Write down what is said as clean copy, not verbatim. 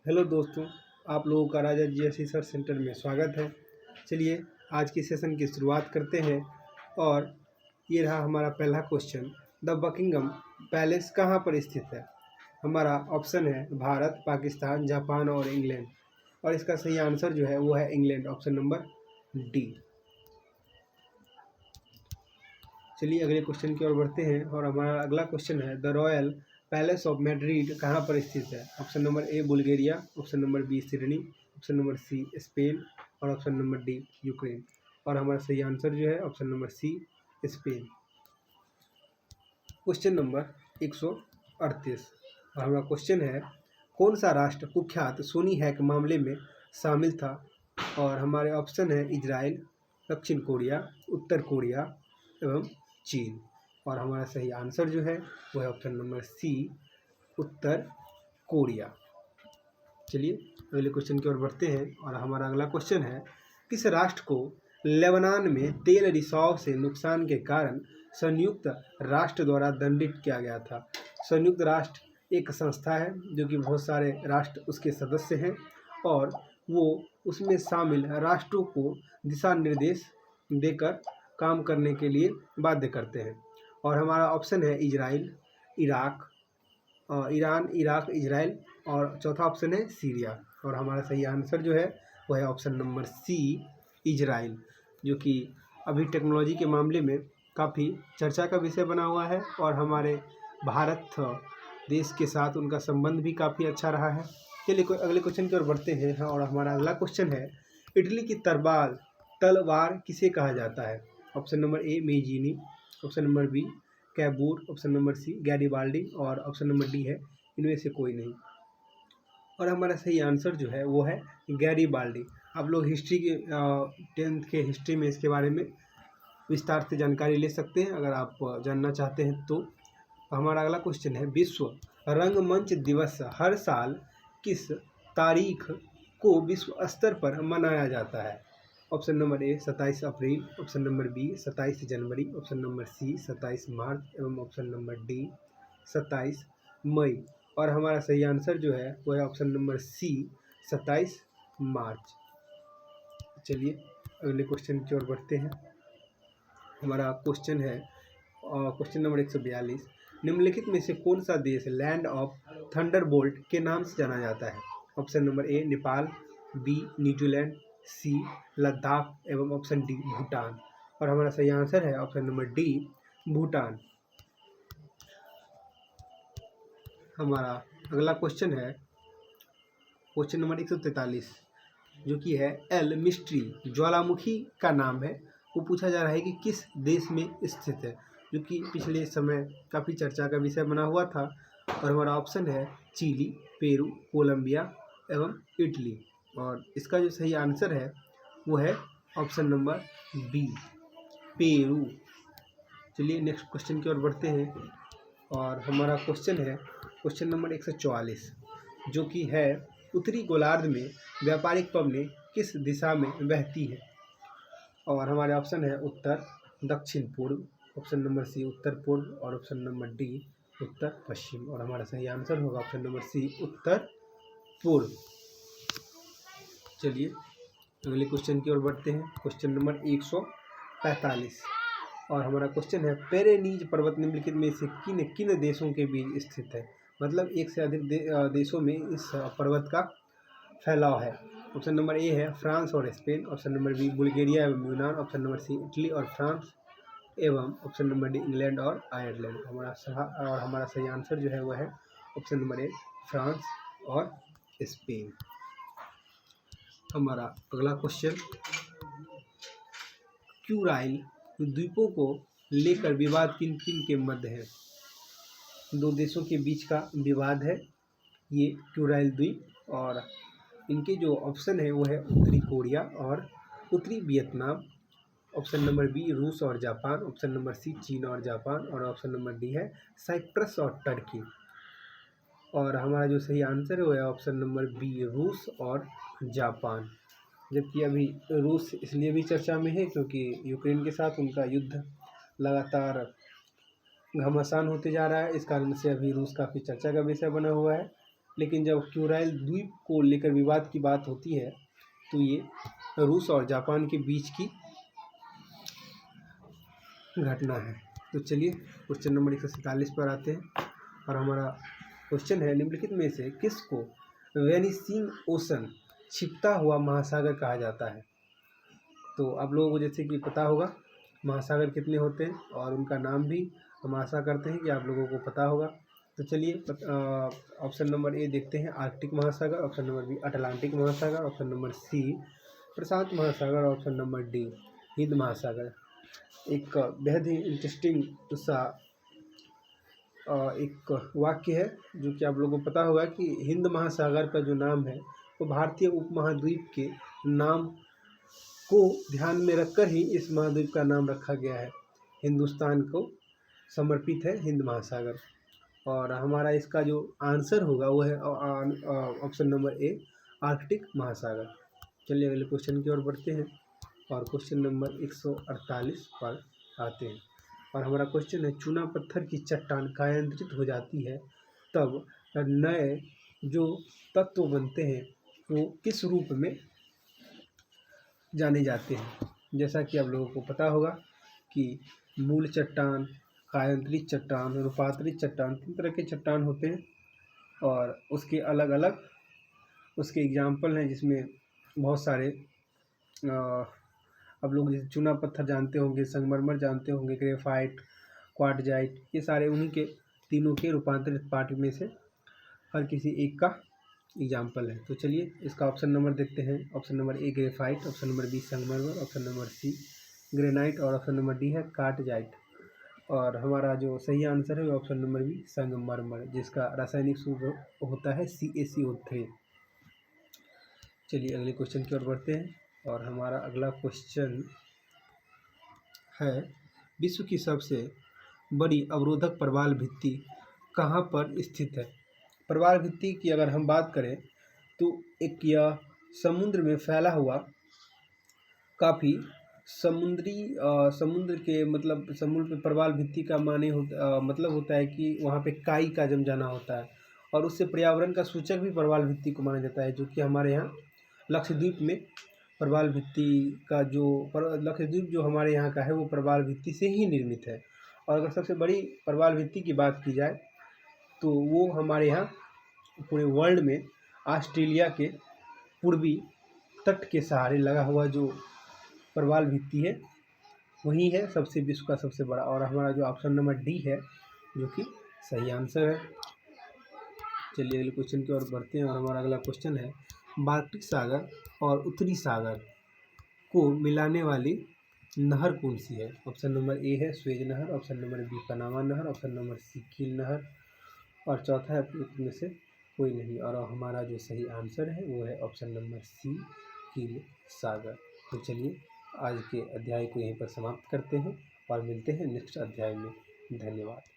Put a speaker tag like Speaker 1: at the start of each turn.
Speaker 1: Hello दोस्तों, आप लोगों का राजा जीएस रिसर्च सेंटर में स्वागत है। चलिए आज की सेशन की शुरुआत करते हैं और ये रहा हमारा पहला क्वेश्चन। द बकिंगम पैलेस कहाँ पर स्थित है? हमारा ऑप्शन है भारत, पाकिस्तान, जापान और इंग्लैंड, और इसका सही आंसर जो है वो है इंग्लैंड, ऑप्शन नंबर डी। चलिए अगले क्वेश्चन की ओर बढ़ते हैं और हमारा अगला क्वेश्चन है the royal palace of Madrid कहाँ पर स्थित है? Option number A Bulgaria, option number B Sydney, option number C Spain और ऑप्शन नंबर डी यूक्रेन। और हमारा सही आंसर जो है option number C Spain. Question number 138 और हमारा क्वेश्चन है कौन सा राष्ट्र कुख्यात सोनी हैक मामले में शामिल था? और हमारे ऑप्शन है इजराइल, दक्षिण कोरिया, उत्तर कोरिया एवं चीन। और हमारा सही आंसर जो है वो है ऑप्शन नंबर सी उत्तर कोरिया। चलिए अगले क्वेश्चन की ओर बढ़ते हैं और हमारा अगला क्वेश्चन है किस राष्ट्र को लेबनान में तेल रिसाव से नुकसान के कारण संयुक्त राष्ट्र द्वारा दंडित किया गया था? संयुक्त राष्ट्र एक संस्था है जो कि बहुत सारे राष्ट्र उसके सदस्य हैं और वो उसमें शामिल राष्ट्रों को दिशा निर्देश देकर काम करने के लिए बाध्य करते हैं। और हमारा ऑप्शन है Israel, Iraq, Iran, Iraq, Israel और चौथा ऑप्शन है सीरिया। और हमारा सही आंसर जो है वो है ऑप्शन नंबर सी इजराइल, जो कि अभी टेक्नोलॉजी के मामले में काफ़ी चर्चा का विषय बना हुआ है और हमारे भारत देश के साथ उनका संबंध भी काफ़ी अच्छा रहा है। चलिए अगले क्वेश्चन की ओर बढ़ते हैं और हमारा अगला क्वेश्चन है इटली की तलवार किसे कहा जाता है? Option number A Mazzini, option number B Cavour, option number C Garibaldi और ऑप्शन नंबर डी है इनमें से कोई नहीं। और हमारा सही आंसर जो है वो है गैरिबाल्डी। आप लोग हिस्ट्री के 10th के हिस्ट्री में इसके बारे में विस्तार से जानकारी ले सकते हैं अगर आप जानना चाहते हैं तो। हमारा अगला क्वेश्चन है विश्व रंगमंच दिवस हर साल किस तारीख को विश्व स्तर पर मनाया जाता है? Option number A 27 April, option number B 27 जनवरी, ऑप्शन नंबर सी 27 मार्च एवं ऑप्शन नंबर डी 27 मई। और हमारा सही आंसर जो है वो है ऑप्शन नंबर सी 27 मार्च। चलिए अगले क्वेश्चन की ओर बढ़ते हैं। हमारा क्वेश्चन है क्वेश्चन नंबर 142 निम्नलिखित में से कौन सा देश लैंड ऑफ थंडरबोल्ट के नाम से जाना जाता है? Option number A Nepal, B New Zealand, C Ladakh एवं ऑप्शन डी भूटान। और हमारा सही आंसर है ऑप्शन नंबर डी भूटान। हमारा अगला क्वेश्चन है क्वेश्चन नंबर 143 जो कि है एल मिस्ट्री ज्वालामुखी का नाम है। वो पूछा जा रहा है कि किस देश में स्थित है, जो कि पिछले समय काफ़ी चर्चा का विषय बना हुआ था। और हमारा ऑप्शन है चिली, पेरू, कोलंबिया एवं इटली। और इसका जो सही आंसर है वो है ऑप्शन नंबर बी पेरू। चलिए नेक्स्ट क्वेश्चन की ओर बढ़ते हैं और हमारा क्वेश्चन है क्वेश्चन नंबर 144 जो कि है उत्तरी गोलार्ध में व्यापारिक पवनें किस दिशा में बहती है? और हमारे ऑप्शन है उत्तर, दक्षिण पूर्व, ऑप्शन नंबर सी उत्तर पूर्व और ऑप्शन नंबर डी उत्तर पश्चिम। और हमारा सही आंसर होगा ऑप्शन नंबर सी उत्तर पूर्व। चलिए अगले क्वेश्चन की ओर बढ़ते हैं क्वेश्चन नंबर 145 और हमारा क्वेश्चन है पेरेनीज पर्वत निम्नलिखित में से किन किन देशों के बीच स्थित है? मतलब एक से अधिक देशों में इस पर्वत का फैलाव है। ऑप्शन नंबर ए है फ्रांस और Spain, option number B Bulgaria एवं यूनान, ऑप्शन नंबर सी इटली और फ्रांस एवं ऑप्शन नंबर डी इंग्लैंड और आयरलैंड। हमारा सही आंसर जो है वह है ऑप्शन नंबर ए फ्रांस और स्पेन। हमारा अगला क्वेश्चन क्यूराइल द्वीपों को लेकर विवाद किन किन के मध्य है? दो देशों के बीच का विवाद है ये क्यूराइल द्वीप, और इनके जो ऑप्शन है वो है उत्तरी कोरिया और उत्तरी वियतनाम, ऑप्शन नंबर बी रूस और जापान, ऑप्शन नंबर सी चीन और जापान और ऑप्शन नंबर डी है साइप्रस और टर्की। और हमारा जो सही आंसर है वो है ऑप्शन नंबर बी रूस और जापान। जबकि अभी रूस इसलिए भी चर्चा में है क्योंकि यूक्रेन के साथ उनका युद्ध लगातार घमासान होते जा रहा है, इस कारण से अभी रूस काफ़ी चर्चा का विषय बना हुआ है। लेकिन जब क्यूराइल द्वीप को लेकर विवाद की बात होती है तो ये रूस और जापान के बीच की घटना है। तो चलिए क्वेश्चन नंबर 147 पर आते हैं और हमारा क्वेश्चन है, निम्नलिखित में से किसको वेनिसिंग ओशन, छिपता हुआ महासागर कहा जाता है? तो आप लोगों को जैसे कि पता होगा महासागर कितने होते हैं और उनका नाम भी हम आशा करते हैं कि आप लोगों को पता होगा। तो चलिए ऑप्शन नंबर ए देखते हैं, आर्कटिक महासागर, ऑप्शन नंबर बी अटलांटिक महासागर, ऑप्शन नंबर सी प्रशांत महासागर, ऑप्शन नंबर डी हिंद महासागर। एक बेहद ही इंटरेस्टिंग सा एक वाक्य है जो कि आप लोगों को पता होगा कि हिंद महासागर का जो नाम है वो भारतीय उपमहाद्वीप के नाम को ध्यान में रखकर ही इस महाद्वीप का नाम रखा गया है। हिंदुस्तान को समर्पित है हिंद महासागर। और हमारा इसका जो आंसर होगा वो है ऑप्शन नंबर ए आर्कटिक महासागर। चलिए अगले क्वेश्चन की ओर बढ़ते हैं और क्वेश्चन नंबर 148 पर आते हैं और हमारा क्वेश्चन है, चूना पत्थर की चट्टान कायांतरित हो जाती है तब नए जो तत्व बनते हैं वो किस रूप में जाने जाते हैं? जैसा कि आप लोगों को पता होगा कि मूल चट्टान, कायांतरित चट्टान, रूपांतरित चट्टान, 3 तरह के चट्टान होते हैं और उसके अलग अलग उसके एग्जाम्पल हैं जिसमें बहुत सारे आप लोग जैसे चूना पत्थर जानते होंगे, संगमरमर जानते होंगे, ग्रेफाइट, क्वार्टजाइट, ये सारे उन्हीं के तीनों के रूपांतरित पार्ट में से हर किसी एक का एग्जाम्पल है। तो चलिए इसका ऑप्शन नंबर देखते हैं। Option number A graphite, option number B संगमरमर, ऑप्शन नंबर सी ग्रेनाइट और ऑप्शन नंबर डी है कार्टजाइट। और हमारा जो सही आंसर है वो ऑप्शन नंबर बी संगमरमर, जिसका रासायनिक सूत्र होता है CaCO3। चलिए अगले क्वेश्चन की ओर बढ़ते हैं और हमारा अगला क्वेश्चन है, विश्व की सबसे बड़ी अवरोधक प्रवाल भित्ति कहाँ पर स्थित है? प्रवाल भित्ति की अगर हम बात करें तो एक यह समुद्र में फैला हुआ काफ़ी समुद्र के मतलब समुद्र पे प्रवाल भित्ति का मतलब होता है कि वहाँ पे काई का जम जाना होता है और उससे पर्यावरण का सूचक भी प्रवाल भित्ति को माना जाता है, जो कि हमारे यहाँ लक्षद्वीप में प्रवाल भित्ति का लक्षद्वीप जो हमारे यहाँ का है वो प्रवाल भित्ति से ही निर्मित है। और अगर सबसे बड़ी प्रवाल भित्ति की बात की जाए तो वो हमारे यहाँ पूरे वर्ल्ड में ऑस्ट्रेलिया के पूर्वी तट के सहारे लगा हुआ जो प्रवाल भित्ति है वही है सबसे विश्व का सबसे बड़ा। और हमारा जो ऑप्शन नंबर डी है जो कि सही आंसर है। चलिए अगले क्वेश्चन की ओर बढ़ते हैं और हमारा अगला क्वेश्चन है, बाल्टिक सागर और उत्तरी सागर को मिलाने वाली नहर कौन सी है? ऑप्शन नंबर ए है स्वेज नहर, ऑप्शन नंबर बी पनामा नहर, ऑप्शन नंबर सी कील नहर और चौथा है में से कोई नहीं। और हमारा जो सही आंसर है वो है ऑप्शन नंबर सी कील सागर। तो चलिए आज के अध्याय को यहीं पर समाप्त करते हैं और मिलते हैं नेक्स्ट अध्याय में। धन्यवाद।